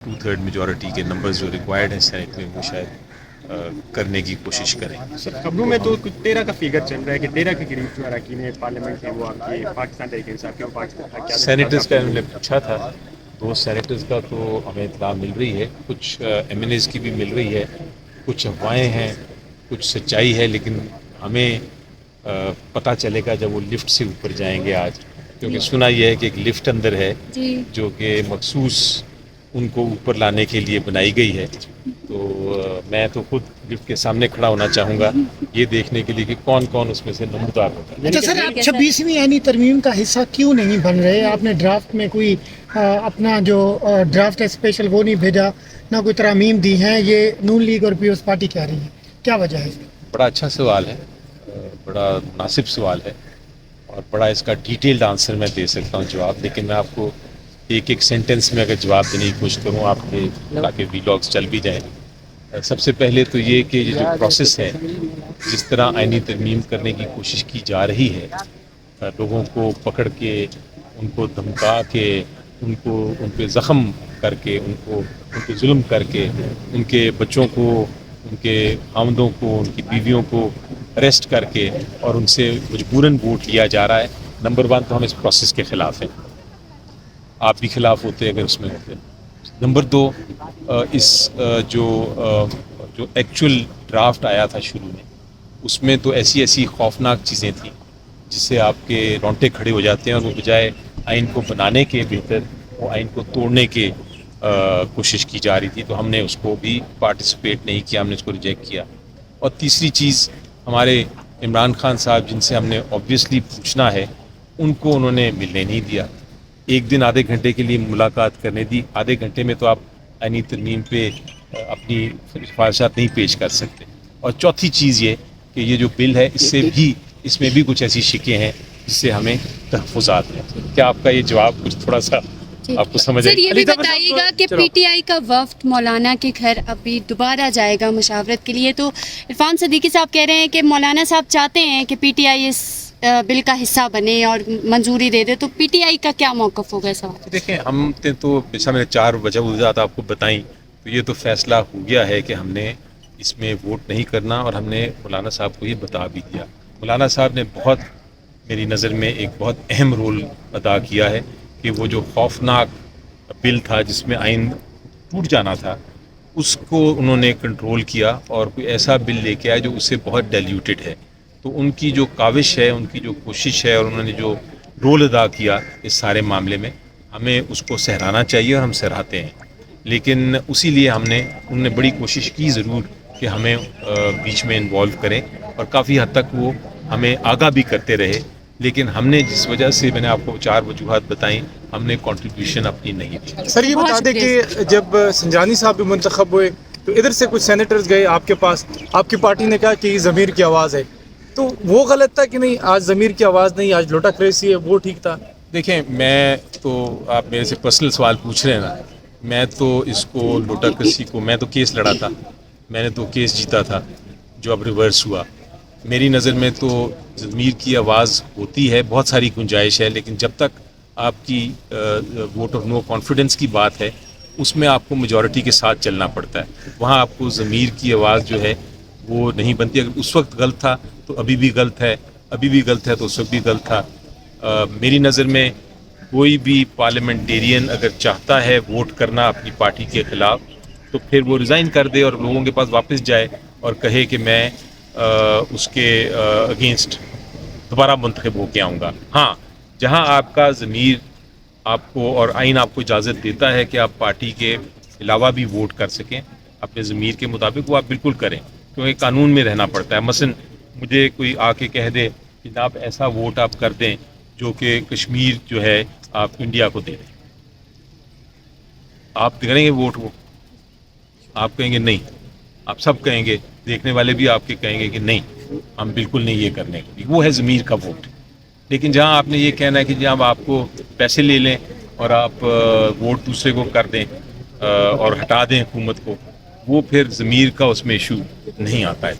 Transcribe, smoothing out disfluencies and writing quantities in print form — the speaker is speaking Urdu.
2/3 میجورٹی کے نمبرز جو ریکوائرڈ ہیں سینٹ میں وہ شاید کرنے کی کوشش کریں۔ سر خبروں میں تو 13 کا فگر چل رہا ہے کہ 13 کے قریب جو اراکین پارلیمنٹ ہیں وہ آپ کے پاکستان تحریک انصاف کے پاکستان سینیٹرز کا انہوں نے پوچھا تھا، 2 سینیٹرز کا تو ہمیں اطلاع مل رہی ہے، کچھ ایم این ایز کی بھی مل رہی ہے، کچھ افواہیں ہیں، کچھ سچائی ہے، لیکن ہمیں پتہ چلے گا جب وہ لفٹ سے اوپر جائیں گے آج، کیونکہ سنا یہ ہے کہ ایک لفٹ اندر ہے جو کہ مخصوص ان کو اوپر لانے کے لیے بنائی گئی ہے۔ تو میں تو خود لفٹ کے سامنے کھڑا ہونا چاہوں گا یہ دیکھنے کے لیے کہ کون کون اس میں سے نمودار ہوتا ہے۔ اچھا سر، آپ 26ویں آئینی ترمیم کا حصہ کیوں نہیں بن رہے؟ آپ نے ڈرافٹ میں کوئی اپنا جو ڈرافٹ ہے اسپیشل وہ نہیں بھیجا، نہ کوئی ترامیم دی ہیں، یہ نون لیگ اور پیپلز پارٹی کہہ رہی ہے، کیا وجہ ہے؟ بڑا اچھا سوال ہے، بڑا مناسب سوال ہے، اور بڑا اس کا ڈیٹیلڈ آنسر میں دے سکتا ہوں جواب، لیکن میں آپ کو ایک سینٹنس میں اگر جواب دینے کی کوشش کروں آپ کے تاکہ ویلاگس چل بھی جائیں۔ سب سے پہلے تو یہ کہ یہ جو پروسیس ہے، جس طرح آئینی ترمیم کرنے کی کوشش کی جا رہی ہے، لوگوں کو پکڑ کے، ان کو دھمکا کے، ان پہ زخم کر کے، ان پہ ظلم کر کے، ان کے بچوں کو، ان کے خاوندوں کو، ان کی بیویوں کو اریسٹ کر کے اور ان سے مجبوراً ووٹ لیا جا رہا ہے۔ نمبر 1 تو ہم اس پروسیس کے خلاف ہیں، آپ بھی خلاف ہوتے اگر اس میں ہوتے۔ نمبر 2، اس جو ایکچول ڈرافٹ آیا تھا شروع میں، اس میں تو ایسی خوفناک چیزیں تھیں جس سے آپ کے رونگٹے کھڑے ہو جاتے ہیں، اور وہ بجائے آئین کو بنانے کے بہتر وہ آئین کو توڑنے کے کوشش کی جا رہی تھی، تو ہم نے اس کو بھی پارٹیسپیٹ نہیں کیا، ہم نے اس کو ریجیکٹ کیا۔ اور تیسری چیز، ہمارے عمران خان صاحب جن سے ہم نے اوبویسلی پوچھنا ہے، ان کو انہوں نے ملنے نہیں دیا۔ ایک دن آدھے گھنٹے کے لیے ملاقات کرنے دی، آدھے گھنٹے میں تو آپ آئینی ترمیم پہ اپنی سفارشات نہیں پیش کر سکتے۔ اور چوتھی چیز یہ کہ یہ جو بل ہے اس میں بھی کچھ ایسی شکیں ہیں جس سے ہمیں تحفظات ہیں۔ کیا آپ کا یہ جواب کچھ تھوڑا سا آپ کو سمجھ سر یہ بھی بتائیے گا کہ پی ٹی آئی کا وفد مولانا کے گھر ابھی دوبارہ جائے گا مشاورت کے لیے، تو عرفان صدیقی صاحب کہہ رہے ہیں کہ مولانا صاحب چاہتے ہیں کہ پی ٹی آئی اس بل کا حصہ بنے اور منظوری دے دے، تو پی ٹی آئی کا کیا موقف ہوگا اس وقت؟ دیکھیں، ہم نے تو جیسا میں نے 4 وجوہات آپ کو بتائیں، تو یہ تو فیصلہ ہو گیا ہے کہ ہم نے اس میں ووٹ نہیں کرنا، اور ہم نے مولانا صاحب کو یہ بتا بھی دیا۔ مولانا صاحب نے میری نظر میں ایک بہت اہم رول ادا کیا ہے کہ وہ جو خوفناک بل تھا جس میں آئین ٹوٹ جانا تھا، اس کو انہوں نے کنٹرول کیا اور کوئی ایسا بل لے کے آئے جو اس سے بہت ڈیلیوٹڈ ہے۔ تو ان کی جو کاوش ہے، ان کی جو کوشش ہے، اور انہوں نے جو رول ادا کیا اس سارے معاملے میں، ہمیں اس کو سراہنا چاہیے، اور ہم سراہتے ہیں۔ لیکن اسی لیے انہوں نے بڑی کوشش کی ضرور کہ ہمیں بیچ میں انوالو کریں، اور کافی حد تک وہ ہمیں آگاہ بھی کرتے رہے، لیکن ہم نے جس وجہ سے میں نے آپ کو 4 وجوہات بتائیں، ہم نے کنٹریبیوشن اپنی نہیں دی۔ سر یہ بتا دیں کہ جب سنجانی صاحب بھی منتخب ہوئے تو ادھر سے کچھ سینیٹرز گئے آپ کے پاس، آپ کی پارٹی نے کہا کہ یہ ضمیر کی آواز ہے، تو وہ غلط تھا کہ نہیں؟ آج ضمیر کی آواز نہیں، آج لوٹا کریسی ہے، وہ ٹھیک تھا؟ دیکھیں، میں تو آپ میرے سے پرسنل سوال پوچھ رہے ہیں نا، میں تو اس کو لوٹا کرسی کو، میں تو کیس لڑا تھا، میں نے تو کیس جیتا تھا جو اب ریورس ہوا۔ میری نظر میں تو ضمیر کی آواز ہوتی ہے، بہت ساری گنجائش ہے، لیکن جب تک آپ کی ووٹ آف نو کانفیڈنس کی بات ہے، اس میں آپ کو میجورٹی کے ساتھ چلنا پڑتا ہے، وہاں آپ کو ضمیر کی آواز جو ہے وہ نہیں بنتی۔ اگر اس وقت غلط تھا تو ابھی بھی غلط ہے، ابھی بھی غلط ہے تو اس وقت بھی غلط تھا۔ میری نظر میں کوئی بھی پارلیمنٹیرین اگر چاہتا ہے ووٹ کرنا اپنی پارٹی کے خلاف، تو پھر وہ ریزائن کر دے اور لوگوں کے پاس واپس جائے اور کہے کہ میں اس کے اگینسٹ دوبارہ منتخب ہو کے آؤں گا۔ ہاں، جہاں آپ کا ضمیر آپ کو اور آئین آپ کو اجازت دیتا ہے کہ آپ پارٹی کے علاوہ بھی ووٹ کر سکیں اپنے ضمیر کے مطابق، وہ آپ بالکل کریں، کیونکہ قانون میں رہنا پڑتا ہے۔ مثلا مجھے کوئی آ کے کہہ دے کہ جناب ایسا ووٹ آپ کر دیں جو کہ کشمیر جو ہے آپ انڈیا کو دے دیں، آپ کریں گے ووٹ؟ وہ آپ کہیں گے نہیں، آپ سب کہیں گے، دیکھنے والے بھی آپ کے کہیں گے کہ نہیں، ہم بالکل نہیں یہ کرنے کے، وہ ہے ضمیر کا ووٹ۔ لیکن جہاں آپ نے یہ کہنا ہے کہ جہاں آپ کو پیسے لے لیں اور آپ ووٹ دوسرے کو کر دیں اور ہٹا دیں حکومت کو، وہ پھر ضمیر کا اس میں ایشو نہیں آتا ہے۔